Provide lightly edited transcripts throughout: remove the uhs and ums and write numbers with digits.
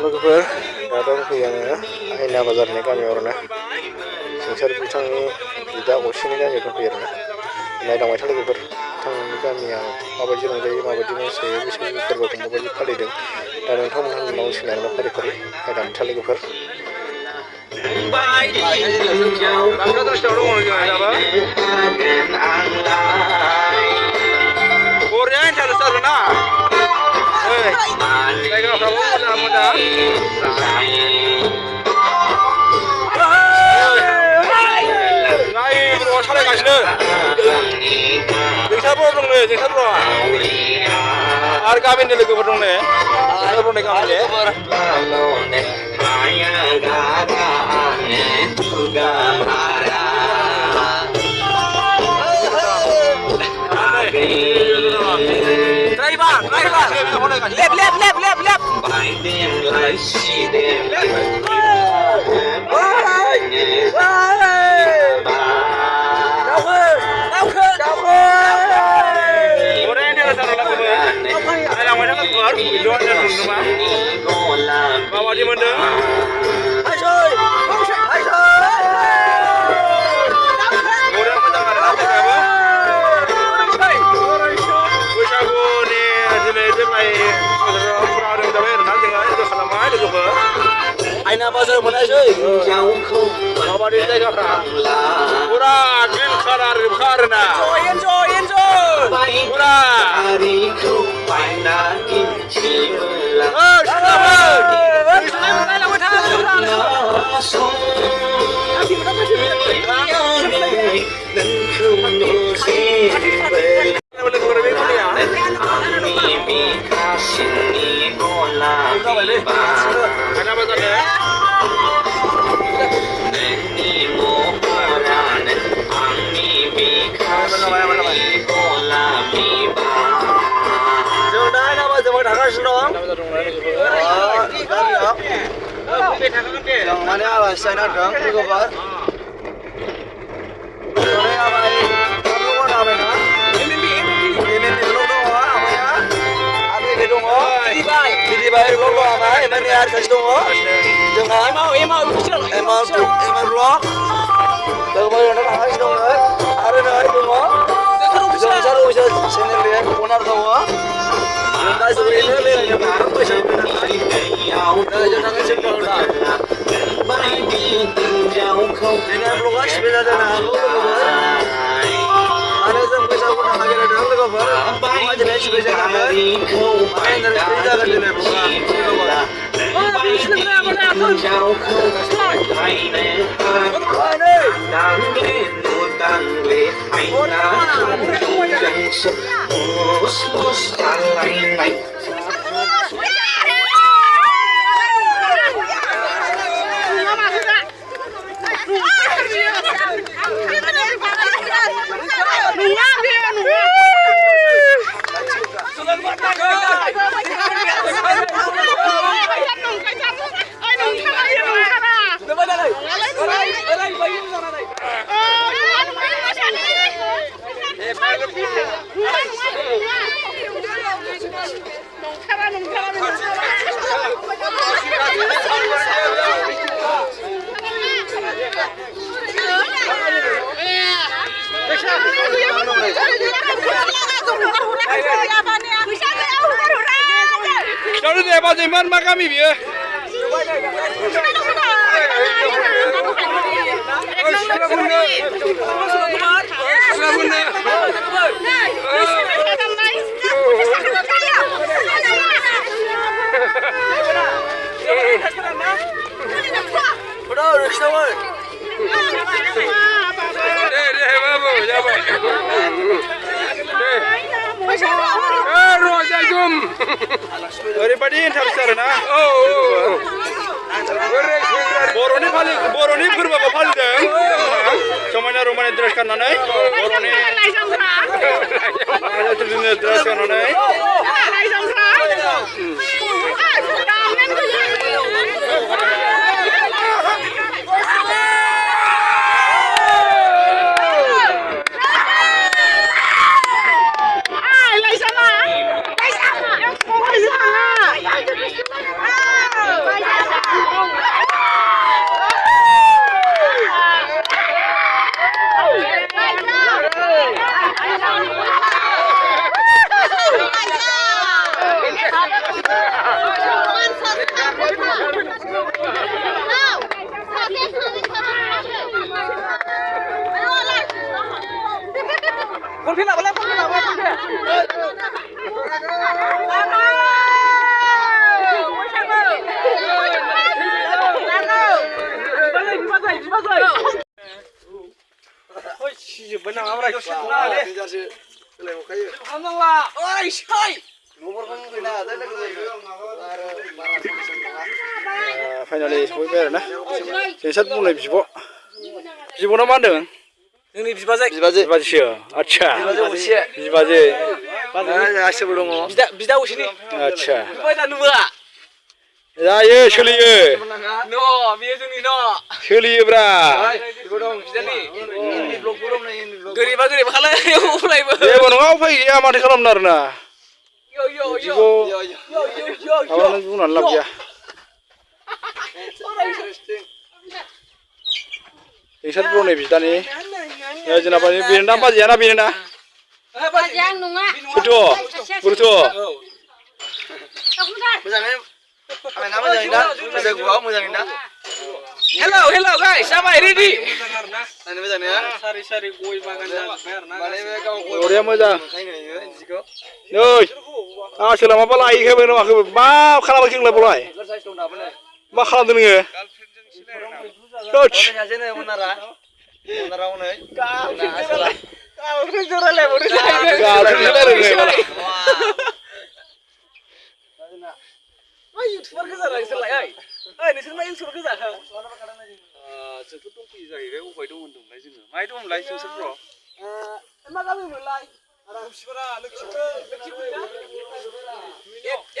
लोगोफोर दा दंफैयो आङो आइना बाजारनि गामियाव आरोना जोंसार बिथांनि बिदा असेनि गामियाव दंफैयो आरोना नायदावबाय था लोगोफोर बिथांनि गामिया माबायदि रंजायो माबायदि मोसायो बैसागु फोरबोखौ माबायदि फालिदों दा नोंथांमोनहा उनाव सोंनानै फारि नायदावबाय था लोगोफोर बरिया इन्टारेस्ट आरोना जायगाफ्राबो मोजां मोजां नाय ब्र'आ सालायगासिनो जोंसारब्र दं नै जोंसारब्र'आ आरो गामिनि लोगोफोर दं नै जोंसारब्र'नि गामिनि Lep. Mabaदि मोनदों आइना बाजार मोनासै माबादि जायगाफ्रा पुरा ग्रिन कालार जोबखा आरोना एन्जय पुरा Mana alas saya nak dong, ni kabar. Mana amai, kamu mana amai na? Ini belum dong, amai ya. Amai ni dong, bidi bayar belum amai, mana yar kasih dong. Jangan. Emang blok. Dah bayar nak kasih dong, ada nak dong. Jangan saru bisa sini lihat, onar tahu. Dah sebenarnya lihat yang baru bisa bina lagi. Dah jangan kasih dong dah. Dengan blok sepeda dan halu ada yang bisa aku nak lagi ada yang cover apa jenis sepeda kan main dari sepeda kan jenis blok Kalau dia pasal mana mak kami biar. Everybody interest arena. Oh. Boroni फोरबोखौ फालिदों समायना रमायना dress गाननानै बर'नि dress गाननानै जोब्बाय नामा देन्जारसो सोलायहरखायो खालामनांला ओइ साय न'फोरखौ गैना जाय लोगो जायो आरो बारा कन्डिसन नङा फाइनालि सफैबाय आरोना जोंसार बुंनाय बिब'ना मा होनदों जोंनि बिबाजैसो आच्छा बिबाजै गासिबो दङ बिदा असेनि आच्छा जायो सोलियो न' बेयो जोंनि न' सोलियोब्रा गोरिबा खालाय जेबो नङा उफाय गैया माथो खालामनो आरोना बिदिखौ माबानानै बुंनानै लाब गैया जोंसार बुंनाय बिदानि जेनेबा बेनो ना बाजैयाना बेनो ना बुरथ' मोजाङै Hello guys, sampai ready. Ini moजां ya? Sari gय बागान जाजोबबाय आरोना. Orangnya मोजां. नै, सोलाबाबा लायैखायबो नामाखै मा खालामाखै नोंलाय बलाय? मा खालामदों नोङो? YouTuber गोजा नोंसोरलाय नोंसोर YouTuber गोजा जोंथ' दंफैयो जाहैबाय अफाय दं होनदोंमोनलाय जोङो माहाय दंमोनलाय जोंसोरफ्र' मा गामिमोनलाय खुसिबारा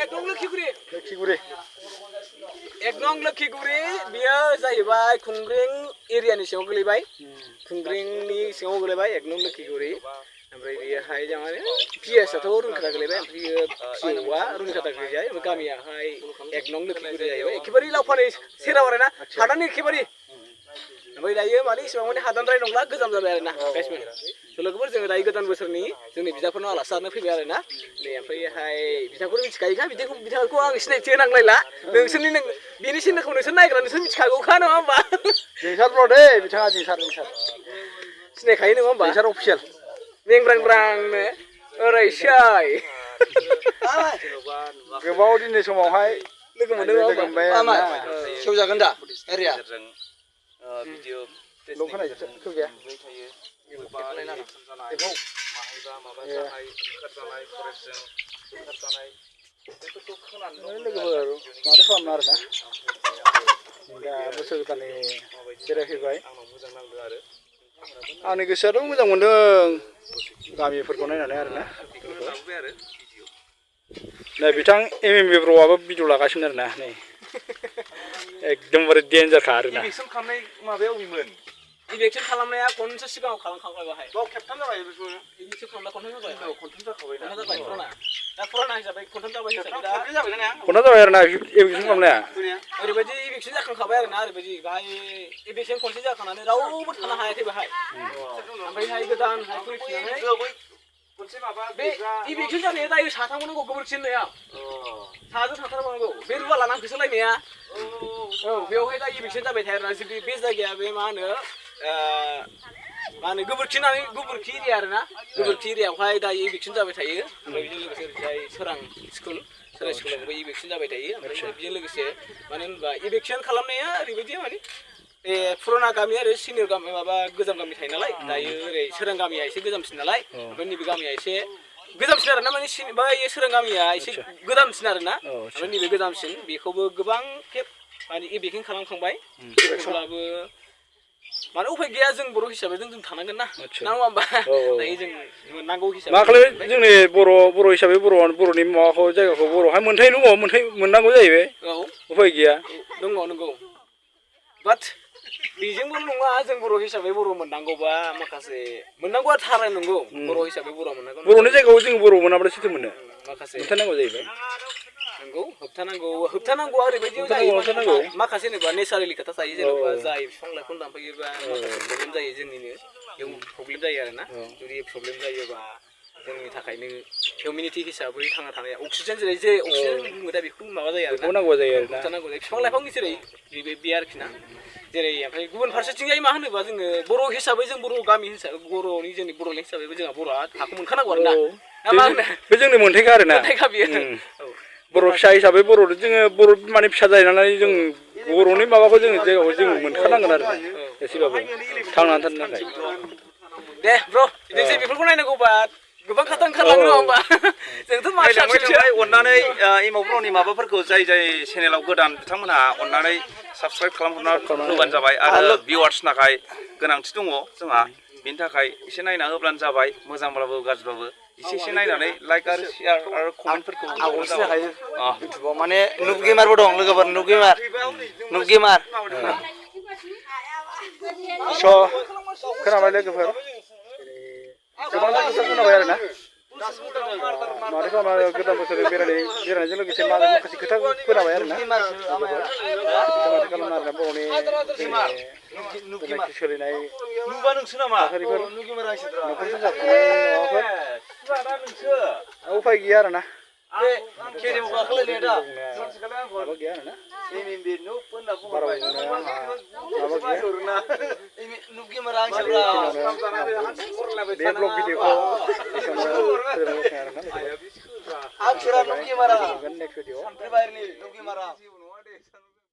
एक नं लोखिगुरि बेयो जाहैबाय खुंग्रिं एरियानि सिङाव गोलैबाय खुंग्रिंनि सिङाव गोलैबाय एक नं लोखिगुरि ओमफ्राय बेहाय जामाने पिएसआथ' रुनिखाता गोलैबाय ओमफ्राय पिअआ रुनिखाता गोलैबाय ओमफ्राय गामियाहाय एक नं लोखिगुरि जाहैबाय एखेबारे लावफानि सेराव आरोना हादाननि एखेबारे ओमफ्राय दायो माने इसेबां माने हादानद्राय नंला गोजाम जाबाय आरोना गाइसमोन लोगोफोर जोङो दायो गोदान बोसोरनि जोंनि बिदाफोरनाव आलासि जानो फैबाय आरोना नै ओमफ्रायहाय बिदाखौनो मिथिखायोखा बिदाखौ आं सिनायथि होनांलायला नोंसोरनि बेनि सिनखौ नोंसोर नायग्रा नोंसोर मिथिखागौखा नङा होमबा जोंसार दे बिथाङा जोंसार सिनायखायो नङा होमबा जोंसार अफिसियेल मेंब्रांब्रांनो ओरैसै गोबाव दिननि समावहाय लोगो मोनबाय खेवजागोन दा एरिया भिडिअ लं खोनायजोबसो खेवजाया लोगोफोर माथो खालामनो आरोना दा बोसोर गोदाननि बेरायफैबाय आंनि गोसोआथ' मोजां मोनदों गामिफोरखौ नायनानै आरोना नै बिथां एमएमबि ब्र'आबो भिडिअ लागासिनो आरोना नै एकदमबारे डेन्जारखा आरोना इलेक्सन खालामनाय माबाया अबेमोन इलेक्सन खालामनाया खनसे सिगाङाव खालामखांबाय बाहाय बाव खेबथाम जाबाय इलेक्सन खालामनाया खनथाम जाखाबाय दा फुराना हिसाबै खनथाम जाबाय खनथाम जाबाय आरोना इलेक्सन खालामनाया ओरैबायदि इलेक्सन जाखांखाबाय आरोना ओरैबायदि बाहाय इलेक्सन खनसे जाखांनानै रावबो थानो हायाखै बाहाय ओमफ्रायहाय गोदान बे इलेक्सन जानाया दायो साथामनांगौ गोबोरखि होननाया साहाजों थांथारनांगौ बे रुवा लानानै होसोलायनाया औ बेवहाय दा इलेक्सन जाबाय थायो आरोना जुदि बे जायगाया बे मा होनो गोबोरखि एरिया आरोना गोबोरखि एरियायावहाय दायो इलेक्सन जाबाय थायो ओमफ्राय बेजों लोगोसे ओरैजाय सोरां स्कुलावबो इलेक्सन जाबाय थायो ओमफ्राय बेजों लोगोसे मानो होनबा इलेक्सन खालामनाया ओरैबायदि माने पुराना गामि आरो सिनियर गामि माबा गोजाम गामि थायो नालाय दायो ओरै सोरां गामिया एसे गोजामसिन नालाय ओमफ्राय नैबे गामिया एसे गोजामसिन आरोना माने सोरां गामिया एसे गोदानसिन आरोना ओमफ्राय नैबे गोजामसिन बेखौबो गोबां खेब माने इलेक्सन खालामखांबाय अब्लाबो माने उफाय गैया जों बर' हिसाबै जों थानांगोन ना नङा होमबा दायो जों मोननांगौ हिसाबै मा खालामो जोंनि बर' हिसाबै बर'नि माबाखौ जायगाखौ बर'हाय मोननांगौ जाहैबाय औ उफाय गैया दङ नंगौ बाट बेजोंबो नङा जों बर' हिसाबै बर' मोननांगौबा माखासे मोननांगौआ थारै नंगौ बर' हिसाबै बर' मोननांगौ बर'नि जायगायाव जों बर' मोनाब्ला सोरथो मोनो माखासे होबथानांगौ जाहैबाय नंगौ होबथानांगौआ ओरैबायदि जायो माखासे जेनेबा नेचारेलि खोथा थायो जेनेबा जाय बिफां लाइफां दानफायोबा माखासे प्रब्लेम जायो जोंनिनो बेयाव प्रब्लेम जायो आरोना जुदि प्रब्लेम जायोबा जोंनि थाखायनो हिउमेनिटि हिसाबै थांना थानाया अक्सिजेन जेरै अक्सिजेन बुङो दा बेखौ माबा जायो आरो नांगौ जायो आरो होबथानांगौ जायो बिफां लाइफांनि जेरै बे आरोखि ना जेरै ओमफ्राय गुबुन फारसेथिंजाय मा होनोबा जोङो बर' हिसाबै जों बर' गामि हिसाबै बर'नि जोंनि बर'लेण्ड हिसाबैबो जोंहा बर'आ हाखौ मोनखानांगौ आरोना मा होनो बे जोंनि मोनथायखा आरोना मोनथायखा बेयो बर' फिसा हिसाबै जोङो बर' माने फिसा जायो नालाय जों बर'नि माबाखौ जोङो जायगायाव जों मोनखानांगोन आरो एसेबाबो थांनानै थानो थाखाय दे ब्र' जोंसो बेफोरखौ नायनांगौबा गोबां खारलाङो नङा होमबा जोंथ' मा अननानै इमावब्र'नि माबाफोरखौ जाय चेनेलाव गोदान बिथांमोनहा अननानै साबस्क्राइब खालामहरना होबानो जाबाय आरो भिउवार्सनि थाखाय गोनांथि दङ जोंहा बेनि थाखाय एसे नायना होब्लानो जाबाय मोजांब्लाबो गाज्रिब्लाबो एसे नायनानै लाइक आरो शेयार आरो कमेन्टफोरखौ आवगोलसो जाखायो इउटुबाव माने नुब गेमारबो दं लोगोफोर नुब गेमार स' खोनाबाय लोगोफोर गोबां खोथा खोनाबाय आरोना मारै खालामना गोदान बोसोराव बेरायनायजों लोगोसे माखासे खोथा खोनाबाय आरोना मारै खालामना आरोना बर'नि सोलिनाय थासारिफोर न'खरजों जाफुंनाय माबाफोर उफाय गैया आरोना माबा गैया आरोना बारा बे ब्लग भिडिअखौ नेक्स्ट भिडिअ